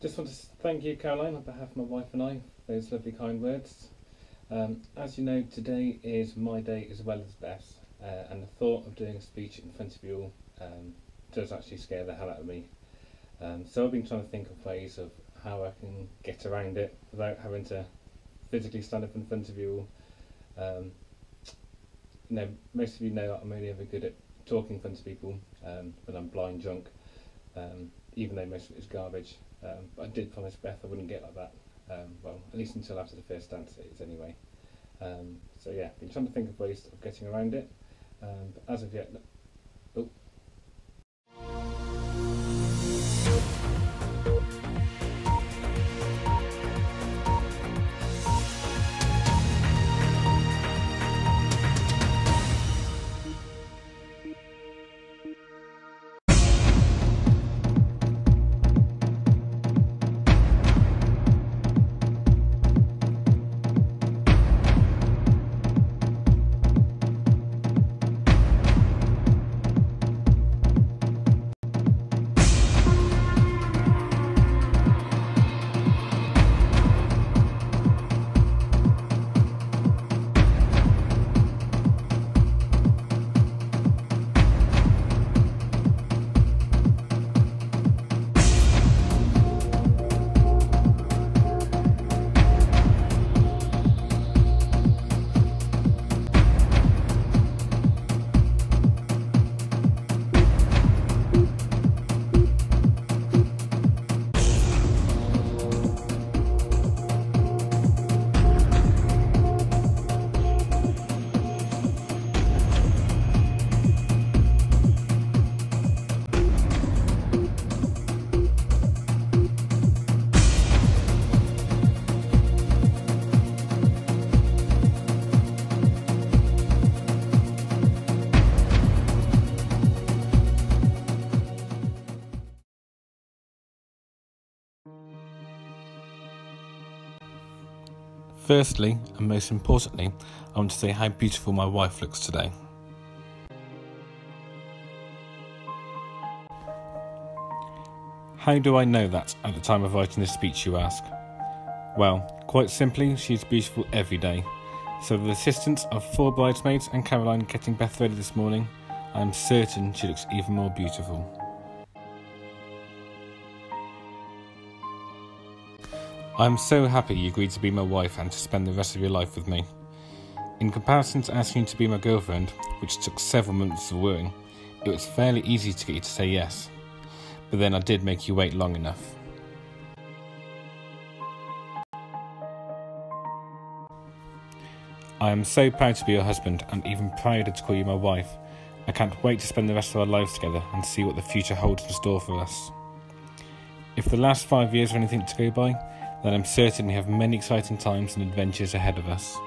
Just want to thank you, Caroline, on behalf of my wife and I, for those lovely kind words. As you know, today is my day as well as Beth's, and the thought of doing a speech in front of you all does actually scare the hell out of me. So I've been trying to think of ways of how I can get around it without having to physically stand up in front of you all. Most of you know I'm only ever good at talking in front of people when I'm blind drunk, even though most of it is garbage. But I did promise Beth I wouldn't get like that. Well, at least until after the first dance it is anyway. So yeah, been trying to think of ways of getting around it. But as of yet, oh. Firstly, and most importantly, I want to say how beautiful my wife looks today. How do I know that at the time of writing this speech, you ask? Well, quite simply, she's beautiful every day. So with the assistance of 4 bridesmaids and Caroline getting Beth ready this morning, I am certain she looks even more beautiful. I am so happy you agreed to be my wife and to spend the rest of your life with me. In comparison to asking you to be my girlfriend, which took several months of wooing, it was fairly easy to get you to say yes. But then I did make you wait long enough. I am so proud to be your husband and even prouder to call you my wife. I can't wait to spend the rest of our lives together and see what the future holds in store for us. If the last 5 years are anything to go by, then I'm certain we have many exciting times and adventures ahead of us.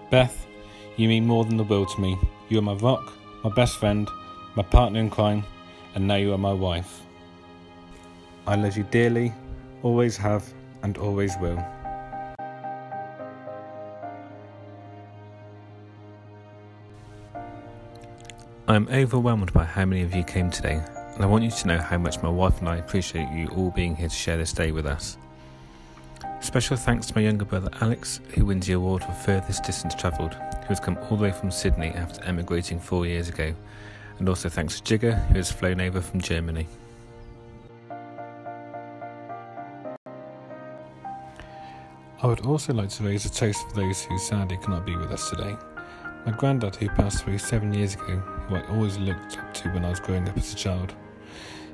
Beth, you mean more than the world to me. You are my rock, my best friend, my partner in crime, and now you are my wife. I love you dearly, always have, and always will. I am overwhelmed by how many of you came today, and I want you to know how much my wife and I appreciate you all being here to share this day with us. Special thanks to my younger brother Alex, who wins the award for furthest distance travelled, who has come all the way from Sydney after emigrating 4 years ago, and also thanks to Jigger, who has flown over from Germany. I would also like to raise a toast for those who sadly cannot be with us today. My granddad, who passed away 7 years ago, who I always looked up to when I was growing up as a child.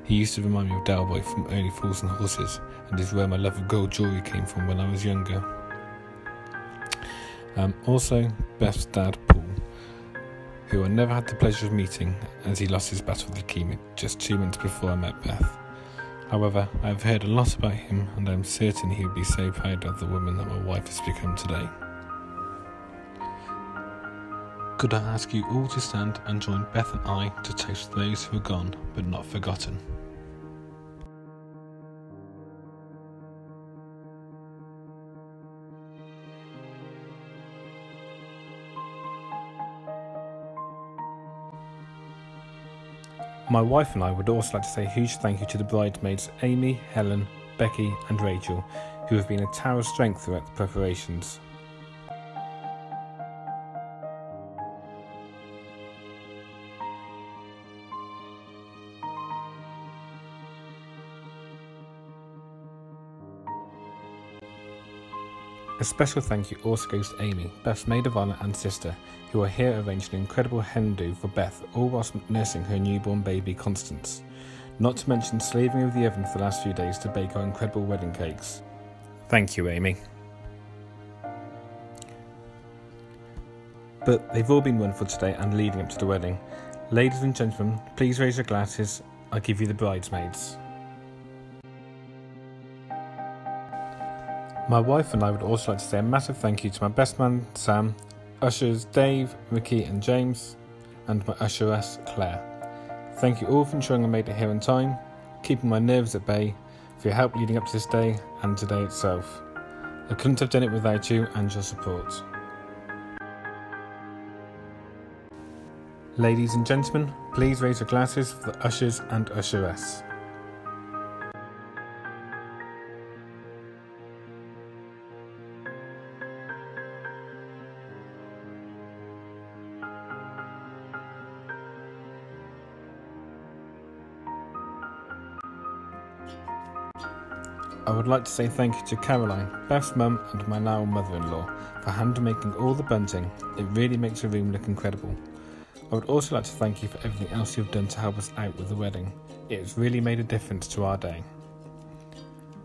He used to remind me of Dalboy from Only Fools and Horses, and is where my love of gold jewellery came from when I was younger. Also, Beth's dad, Paul, who I never had the pleasure of meeting as he lost his battle with leukemia just 2 months before I met Beth. However, I have heard a lot about him, and I am certain he would be so proud of the woman that my wife has become today. Could I ask you all to stand and join Beth and I to toast those who are gone but not forgotten? My wife and I would also like to say a huge thank you to the bridesmaids Amy, Helen, Becky and Rachel, who have been a tower of strength throughout the preparations. A special thank you also goes to Amy, Beth's maid of honour and sister, who are here arranging an incredible hen do for Beth, all whilst nursing her newborn baby Constance. Not to mention slaving over the oven for the last few days to bake our incredible wedding cakes. Thank you, Amy. But they've all been wonderful today and leading up to the wedding. Ladies and gentlemen, please raise your glasses. I give you the bridesmaids. My wife and I would also like to say a massive thank you to my best man Sam, ushers Dave, Ricky and James, and my usheress Claire. Thank you all for ensuring I made it here in time, keeping my nerves at bay, for your help leading up to this day and today itself. I couldn't have done it without you and your support. Ladies and gentlemen, please raise your glasses for the ushers and usheress. I would like to say thank you to Caroline, Beth's mum and my now mother-in-law for hand-making all the bunting. It really makes the room look incredible. I would also like to thank you for everything else you've done to help us out with the wedding. It has really made a difference to our day.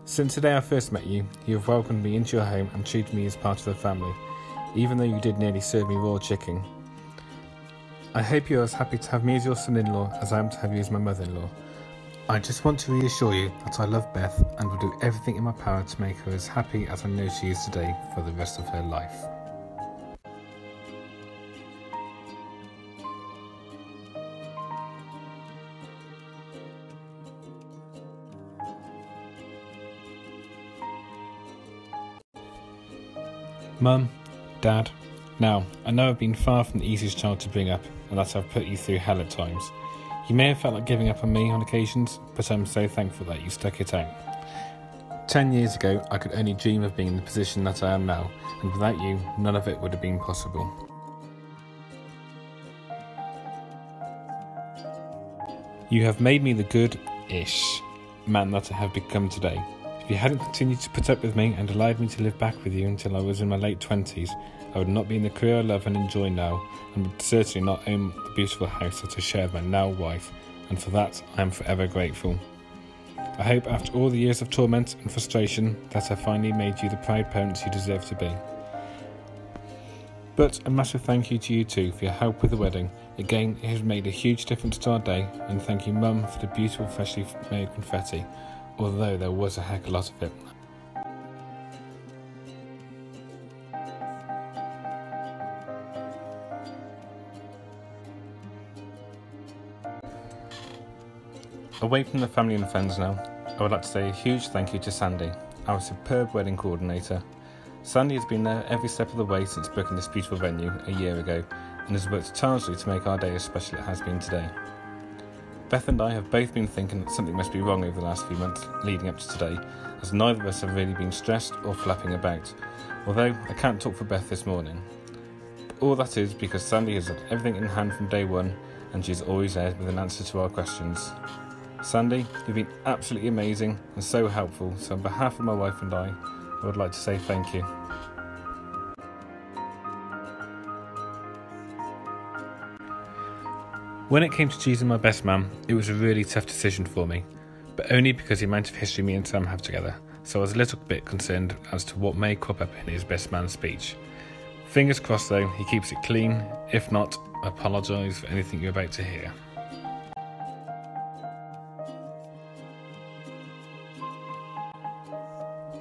Since the day I first met you, you have welcomed me into your home and treated me as part of the family, even though you did nearly serve me raw chicken. I hope you are as happy to have me as your son-in-law as I am to have you as my mother-in-law. I just want to reassure you that I love Beth and will do everything in my power to make her as happy as I know she is today for the rest of her life. Mum, Dad, now, I know I've been far from the easiest child to bring up and that I've put you through hell at times. You may have felt like giving up on me on occasions, but I'm so thankful that you stuck it out. 10 years ago, I could only dream of being in the position that I am now, and without you, none of it would have been possible. You have made me the good-ish man that I have become today. If you hadn't continued to put up with me and allowed me to live back with you until I was in my late 20s, I would not be in the career I love and enjoy now, and would certainly not own the beautiful house that I share with my now wife, and for that I am forever grateful. I hope after all the years of torment and frustration that I finally made you the proud parents you deserve to be. But a massive thank you to you too for your help with the wedding. Again, it has made a huge difference to our day, and thank you Mum for the beautiful freshly made confetti, although there was a heck of a lot of it. Away from the family and friends now, I would like to say a huge thank you to Sandy, our superb wedding coordinator. Sandy has been there every step of the way since booking this beautiful venue a year ago and has worked tirelessly to make our day as special as it has been today. Beth and I have both been thinking that something must be wrong over the last few months leading up to today, as neither of us have really been stressed or flapping about, although I can't talk for Beth this morning. But all that is because Sandy has had everything in hand from day one and she's always there with an answer to our questions. Sandy, you've been absolutely amazing and so helpful, so on behalf of my wife and I would like to say thank you. When it came to choosing my best man, it was a really tough decision for me, but only because the amount of history me and Sam have together, so I was a little bit concerned as to what may crop up in his best man speech. Fingers crossed though, he keeps it clean. If not, I apologise for anything you're about to hear.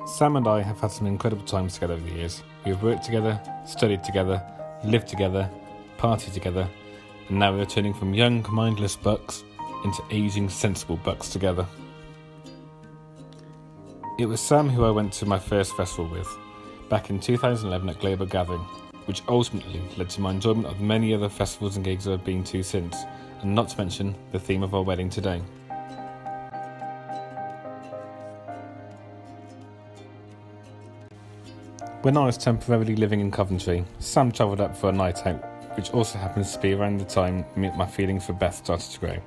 Sam and I have had some incredible times together over the years. We have worked together, studied together, lived together, partied together, and now we're turning from young, mindless bucks into aging, sensible bucks together. It was Sam who I went to my first festival with, back in 2011 at Global Gathering. which ultimately led to my enjoyment of many other festivals and gigs I've been to since, and not to mention the theme of our wedding today. When I was temporarily living in Coventry, Sam travelled up for a night out, which also happens to be around the time my feeling for Beth started to grow,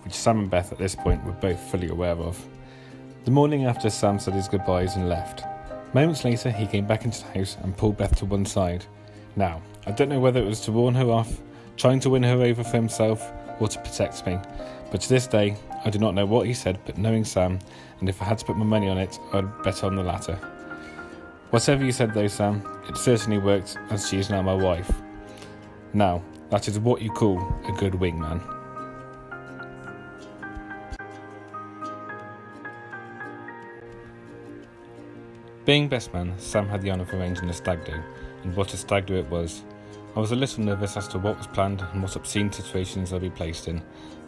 which Sam and Beth at this point were both fully aware of. The morning after Sam said his goodbyes and left. Moments later he came back into the house and pulled Beth to one side. Now, I don't know whether it was to warn her off, trying to win her over for himself, or to protect me, but to this day I do not know what he said, but knowing Sam, and if I had to put my money on it, I'd bet on the latter. Whatever you said though, Sam, it certainly worked, as she is now my wife. Now, that is what you call a good wingman. Being best man, Sam had the honour of arranging a stag do, and what a stag do it was. I was a little nervous as to what was planned and what obscene situations I'd be placed in,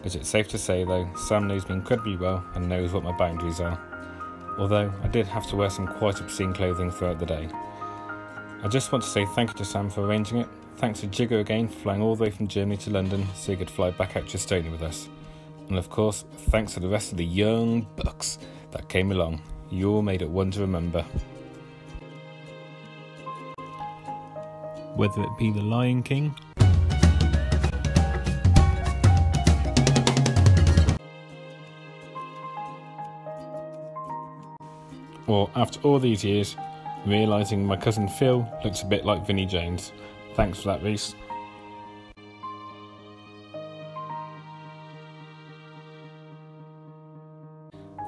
but it's safe to say though, Sam knows me incredibly well and knows what my boundaries are. Although I did have to wear some quite obscene clothing throughout the day. I just want to say thank you to Sam for arranging it, thanks to Jiggo again for flying all the way from Germany to London so he could fly back out to Estonia with us. And of course, thanks to the rest of the young bucks that came along. You all made it one to remember. Whether it be the Lion King, or after all these years, realising my cousin Phil looks a bit like Vinnie Jones. Thanks for that, Reese.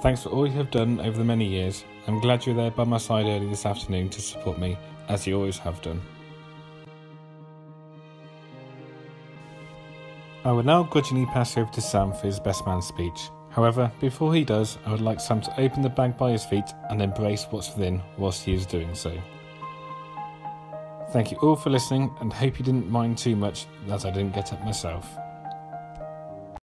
Thanks for all you have done over the many years. I'm glad you're there by my side early this afternoon to support me, as you always have done. I will now grudgingly pass over to Sam for his best man speech. However, before he does, I would like Sam to open the bag by his feet and embrace what's within whilst he is doing so. Thank you all for listening, and hope you didn't mind too much that I didn't get up myself.